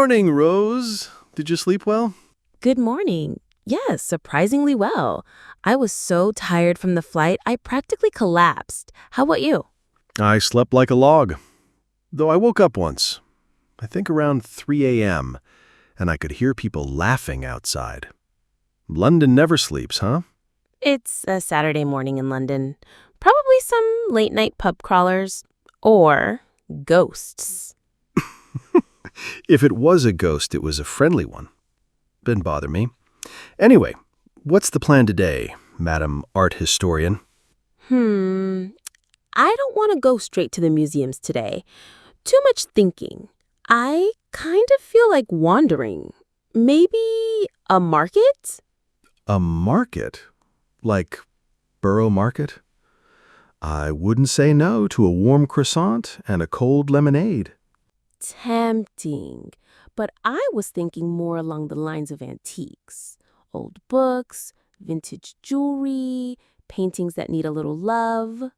morning, Rose. Did you sleep well? Good morning. Yes, surprisingly well. I was so tired from the flight, I practically collapsed. How about you? I slept like a log, though I woke up once, I think around 3 a.m., and I could hear people laughing outside. London never sleeps, huh? It's a Saturday morning in London. Probably some late night pub crawlers. Or ghosts. If it was a ghost, it was a friendly one. Didn't bother me. Anyway, what's the plan today, Madam Art Historian? Hmm. I don't want to go straight to the museums today. Too much thinking. I kind of feel like wandering. Maybe a market? A market? Like Borough Market? I wouldn't say no to a warm croissant and a cold lemonade. Tempting. But I was thinking more along the lines of antiques. Old books, vintage jewelry, paintings that need a little love.